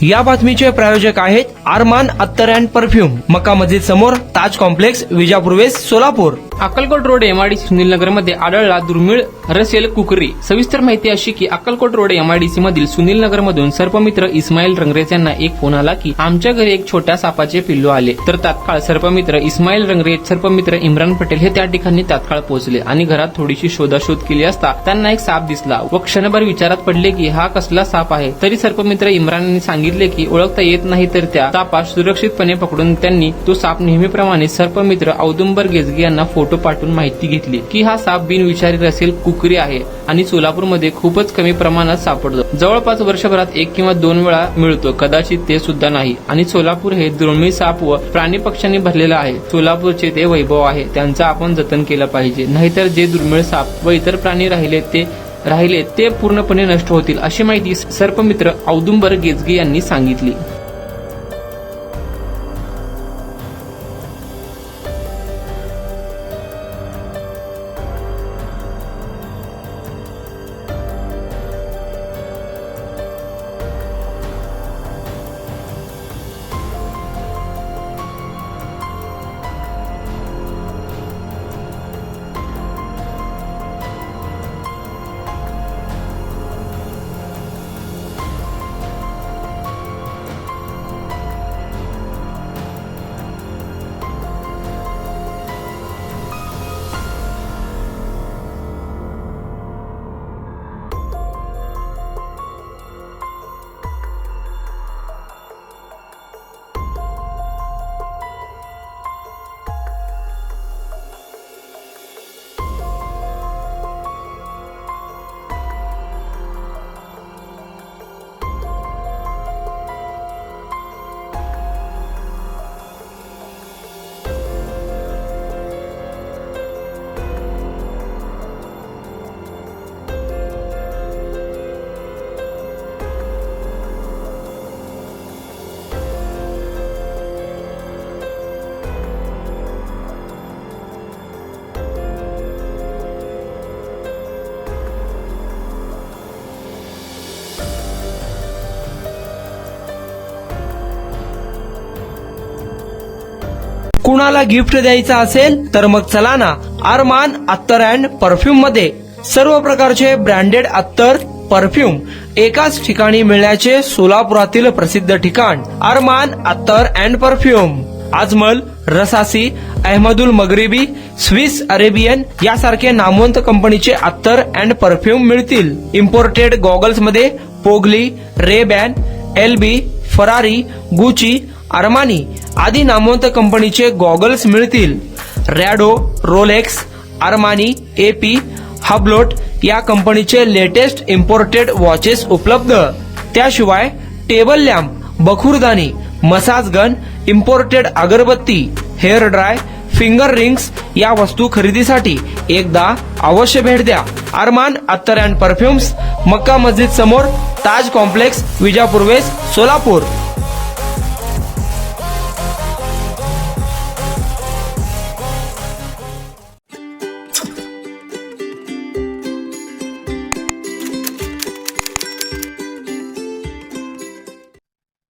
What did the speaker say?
या बातमीचे प्रायोजक आहेत अरमान अत्तर अँड परफ्यूम, मक्का मस्जिद समोर, Taj complex, Vijapur west, Solapur. Akkalkot road MIDC Sunilnagar मध्ये आढळला दुर्मिळ रसेल कुकरी. सविस्तर माहिती अशी की अक्कलकोट रोड एमआयडीसी मधील सुनीलनगर मधून सर्पमित्र इस्माईल रंगरेज यांना एक फोन आला की आमच्या घरी एक छोट्या सापाचे पिल्लू आले. तर तात्काळ सर्पमित्र इस्माईल रंगरेज, सर्पमित्र इम्रान पटेल हे त्या ठिकाणी तात्काळ पोहोचले आणि घरात थोडीशी शोधाशोध केली असता त्यांना एक साप दिसला व क्षणभर विचारात पडले की हा कसला साप आहे. तरी सर्पमित्र इम्रानने सांगितले की ओळखता येत नाही, तर त्या सापास सुरक्षितपणे पकडून त्यांनी तो साप नेहमीप्रमाणे सर्पमित्र औदुंबर गेजगे यांना फोटो पाठवून माहिती घेतली की हा साप बिनविषारी रसेल कुकरी आहे आणि सोलापूरमध्ये खूपच कमी प्रमाणात सापडतो. जवळपास वर्षभरात 1 किंवा 2 वेळा मिळतो, कदाचित ते सुद्धा नाही. आणि सोलापूर हे दुर्मिळ साप व प्राणी पक्ष्यांनी भरलेलं आहे. सोलापूरचे ते वैभव आहे, त्यांचं आपण जतन केलं पाहिजे, नाहीतर जे दुर्मिळ साप व इतर प्राणी राहिले ते पूर्णपणे नष्ट होतील, अशी माहिती सर्पमित्र औदुंबर गेजगे यांनी सांगितली. कुणाला गिफ्ट द्यायचं असेल तर मग चला ना अरमान अत्तर अँड परफ्यूम मध्ये. सर्व प्रकारचे ब्रँडेड अत्तर, परफ्यूम एकाच ठिकाणी मिळण्याचे सोलापुरातील प्रसिद्ध ठिकाण Armaan Attar and perfume. Ajmal, Rasasi, Ahmed Al Maghribi, Swiss Arabian यासारखे नामवंत कंपनीचे अत्तर अँड परफ्यूम मिळतील. इम्पोर्टेड गॉगल्स मध्ये पोगली, Ray Ban, LB, Ferrari, Gucci, Armani आदी नामवंत कंपनीचे गॉगल्स मिळतील. Rado, Rolex, Armani, AP, Hublot या कंपनीचे लेटेस्ट इम्पोर्टेड वॉचेस उपलब्ध. त्याशिवाय टेबल लॅम्प, बखुरदानी, massage gun, imported agarbatti, hair dry, finger rings या वस्तू खरेदीसाठी एकदा अवश्य भेट द्या. अरमान अत्तर अँड परफ्यूम्स, मक्का मस्जिद समोर, ताज कॉम्प्लेक्स, विजापूर वेस्ट, सोलापूर.